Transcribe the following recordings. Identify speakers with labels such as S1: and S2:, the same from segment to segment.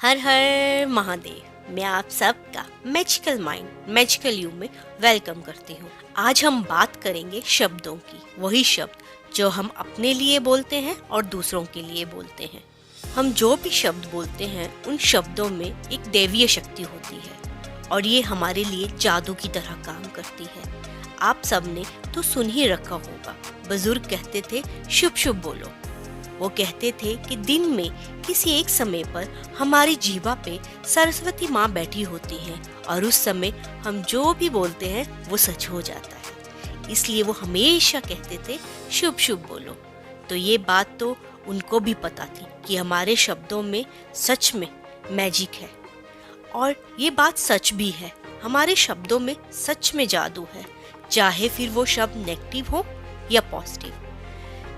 S1: हर हर महादेव। मैं आप सबका मैजिकल माइंड मैजिकल यू में वेलकम करती हूँ। आज हम बात करेंगे शब्दों की, वही शब्द जो हम अपने लिए बोलते हैं और दूसरों के लिए बोलते हैं। हम जो भी शब्द बोलते हैं उन शब्दों में एक दैवीय शक्ति होती है और ये हमारे लिए जादू की तरह काम करती है। आप सबने तो सुन ही रखा होगा, बुजुर्ग कहते थे शुभ शुभ बोलो। वो कहते थे कि दिन में किसी एक समय पर हमारी जीवा पे सरस्वती माँ बैठी होती हैं और उस समय हम जो भी बोलते हैं वो सच हो जाता है। इसलिए वो हमेशा कहते थे शुभ शुभ बोलो। तो ये बात तो उनको भी पता थी कि हमारे शब्दों में सच में मैजिक है और ये बात सच भी है। हमारे शब्दों में सच में जादू है, चाहे फिर वो शब्द नेगेटिव हो या पॉजिटिव।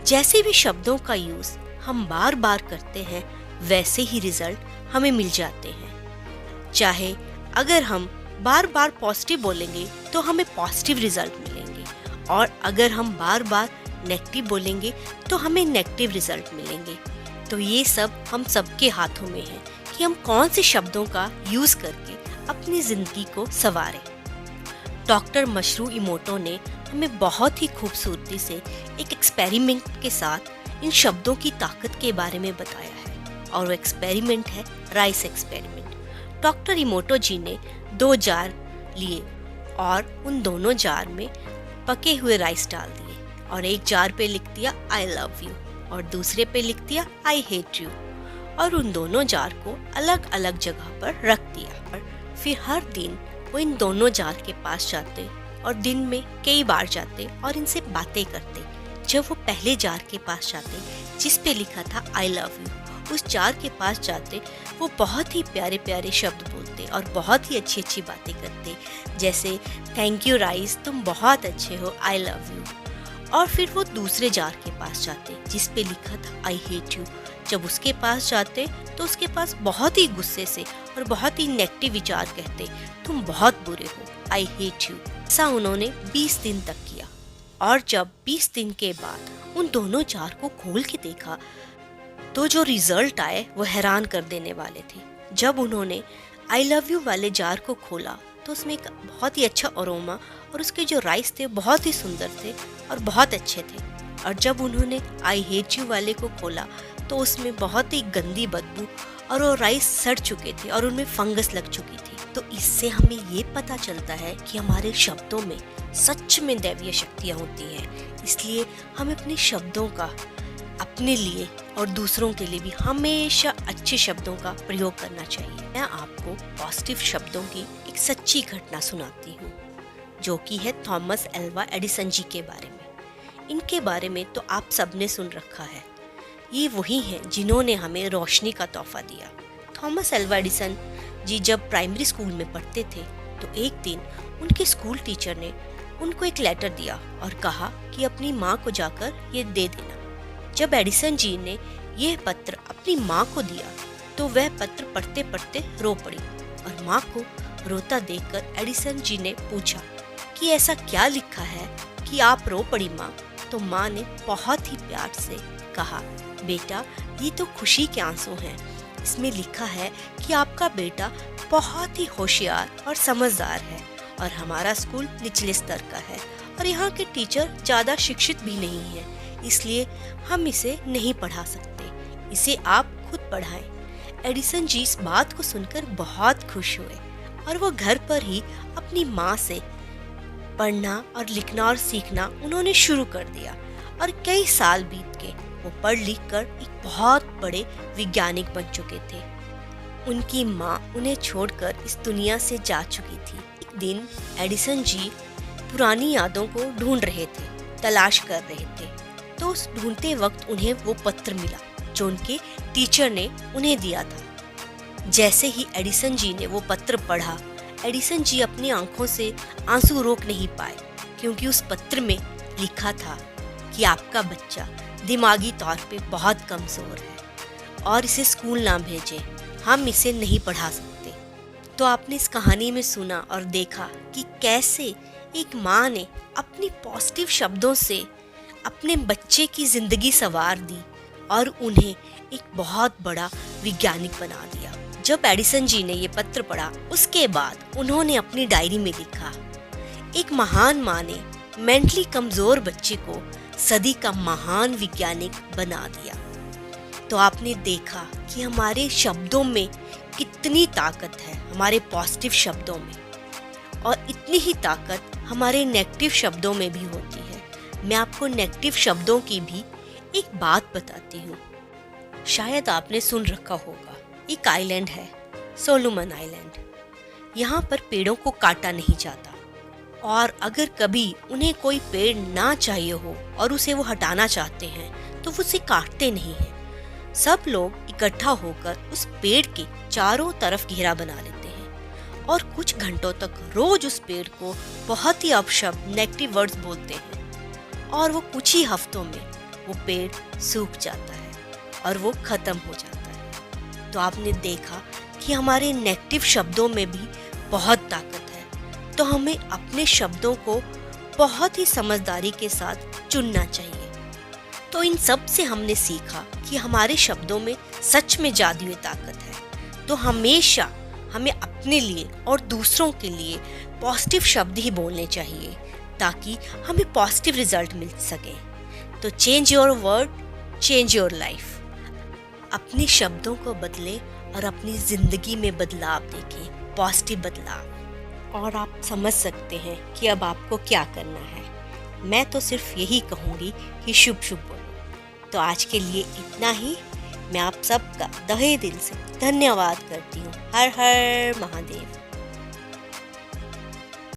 S1: जैसे भी शब्दों का यूज हम बार बार करते हैं वैसे ही रिजल्ट हमें मिल जाते हैं। चाहे अगर हम बार बार पॉजिटिव बोलेंगे तो हमें पॉजिटिव रिजल्ट मिलेंगे और अगर हम बार बार नेगेटिव बोलेंगे तो हमें नेगेटिव रिजल्ट मिलेंगे। तो ये सब हम सबके हाथों में है कि हम कौन से शब्दों का यूज करके अपनी जिंदगी को संवारें। डॉक्टर मशरू इमोटो ने हमें बहुत ही खूबसूरती से एक एक्सपेरिमेंट के साथ इन शब्दों की ताकत के बारे में बताया है और वो एक्सपेरिमेंट है राइस एक्सपेरिमेंट। डॉक्टर इमोटो जी ने 2 जार लिए और उन दोनों जार में पके हुए राइस डाल दिए और एक जार पे लिख दिया आई लव यू और दूसरे पे लिख दिया आई हेट यू और उन दोनों जार को अलग अलग जगह पर रख दिया। और फिर हर दिन वो इन दोनों जार के पास जाते और दिन में कई बार जाते और इनसे बातें करते। जब वो पहले जार के पास जाते जिस पे लिखा था आई लव यू, उस जार के पास जाते वो बहुत ही प्यारे प्यारे शब्द बोलते और बहुत ही अच्छी अच्छी बातें करते, जैसे थैंक यू राइस, तुम बहुत अच्छे हो, आई लव यू। और फिर वो दूसरे जार के पास जाते जिस पे लिखा था आई हेट यू। जब उसके पास जाते तो उसके पास बहुत ही गुस्से से और बहुत ही नेगेटिव विचार कहते, तुम बहुत बुरे हो, आई हेट यू। ऐसा उन्होंने 20 दिन तक किया और जब 20 दिन के बाद उन दोनों जार को खोल के देखा तो जो रिजल्ट आए वो हैरान कर देने वाले थे। जब उन्होंने आई लव यू वाले जार को खोला तो उसमें एक बहुत ही अच्छा अरोमा और उसके जो राइस थे बहुत ही सुंदर थे और बहुत अच्छे थे। और जब उन्होंने आई हेट यू वाले को खोला तो उसमें बहुत ही गंदी बदबू और वो राइस सड़ चुके थे और उनमें फंगस लग चुकी थी। तो इससे हमें ये पता चलता है कि हमारे शब्दों में सच में दैवीय शक्तियाँ होती हैं। इसलिए हमें अपने शब्दों का अपने लिए और दूसरों के लिए भी हमेशा अच्छे शब्दों का प्रयोग करना चाहिए। मैं आपको पॉजिटिव शब्दों की एक सच्ची घटना सुनाती हूँ जो कि है थॉमस एल्वा एडिसन जी के बारे में। इनके बारे में तो आप सबने सुन रखा है। ये वही हैं जिन्होंने हमें रोशनी का तोहफा दिया। थॉमस एल्वा एडिसन जी जब प्राइमरी स्कूल में पढ़ते थे तो एक दिन उनके स्कूल टीचर ने उनको एक लेटर दिया और कहा कि अपनी माँ को जाकर ये दे देना। जब एडिसन जी ने यह पत्र अपनी माँ को दिया तो वह पत्र पढ़ते पढ़ते रो पड़ी और माँ को रोता देखकर एडिसन जी ने पूछा कि ऐसा क्या लिखा है कि आप रो पड़ी माँ। तो माँ ने बहुत ही प्यार से कहा, बेटा ये तो खुशी के आंसू हैं। इसमें लिखा है कि आपका बेटा बहुत ही होशियार और समझदार है और हमारा स्कूल निचले स्तर का है और यहाँ के टीचर ज़्यादा शिक्षित भी नहीं है, इसलिए हम इसे नहीं पढ़ा सकते, इसे आप खुद पढ़ाएं। एडिसन जी इस बात को सुनकर बहुत खुश हुए और वो घर पर ही अपनी माँ से पढ़ना और लिखना और सीखना उन्होंने शुरू कर दिया और कई साल बीत गए। वो पढ़ लिख कर एक बहुत बड़े वैज्ञानिक बन चुके थे। उनकी माँ उन्हें छोड़कर इस दुनिया से जा चुकी थी। एक दिन एडिसन जी पुरानी यादों को ढूंढ रहे थे, तलाश कर रहे थे। तो उस ढूंढते वक्त उन्हें वो पत्र मिला जो उनके टीचर ने उन्हें दिया था। जैसे ही एडिसन जी ने वो पत्र पढ़ा, एडिसन जी अपनी आंखों से आंसू रोक नहीं पाए क्योंकि उस पत्र में लिखा था कि आपका बच्चा दिमागी तौर पे बहुत कमज़ोर है और इसे स्कूल ना भेजें, हम इसे नहीं पढ़ा सकते। तो आपने इस कहानी में सुना और देखा कि कैसे एक माँ ने अपनी पॉजिटिव शब्दों से अपने बच्चे की ज़िंदगी संवार दी और उन्हें एक बहुत बड़ा वैज्ञानिक बना दिया। जब एडिसन जी ने ये पत्र पढ़ा उसके बाद उन्होंने अपनी डायरी में लिखा, एक महान माँ ने मेंटली कमजोर बच्चे को सदी का महान वैज्ञानिक बना दिया। तो आपने देखा कि हमारे शब्दों में कितनी ताकत है, हमारे पॉजिटिव शब्दों में, और इतनी ही ताकत हमारे नेगेटिव शब्दों में भी होती है। मैं आपको नेगेटिव शब्दों की भी एक बात बताती हूँ। शायद आपने सुन रखा होगा, एक आइलैंड है, सोलोमन आइलैंड। यहाँ पर पेड़ों को काटा नहीं जाता, और अगर कभी उन्हें कोई पेड़ ना चाहिए हो और उसे वो हटाना चाहते हैं तो वो उसे काटते नहीं हैं। सब लोग इकट्ठा होकर उस पेड़ के चारों तरफ घेरा बना लेते हैं और कुछ घंटों तक रोज उस पेड़ को बहुत ही अपशब्द नेगेटिव वर्ड्स बोलते हैं, और वो कुछ ही हफ्तों में वो पेड़ सूख जाता है और वो खत्म हो जाता है। तो आपने देखा कि हमारे नेगेटिव शब्दों में भी बहुत ताकत है, तो हमें अपने शब्दों को बहुत ही समझदारी के साथ चुनना चाहिए। तो इन सब से हमने सीखा कि हमारे शब्दों में सच में जादुई ताकत है। तो हमेशा हमें अपने लिए और दूसरों के लिए पॉजिटिव शब्द ही बोलने चाहिए ताकि हमें पॉजिटिव रिजल्ट मिल सके। तो change your word, change your life. अपने शब्दों को बदलें और अपनी जिंदगी में बदलाव देखें, पॉजिटिव बदलाव। और आप समझ सकते हैं कि अब आपको क्या करना है। मैं तो सिर्फ यही कहूँगी कि शुभ शुभ बोलो। तो आज के लिए इतना ही। मैं आप सबका तहे दिल से धन्यवाद करती हूँ। हर हर महादेव।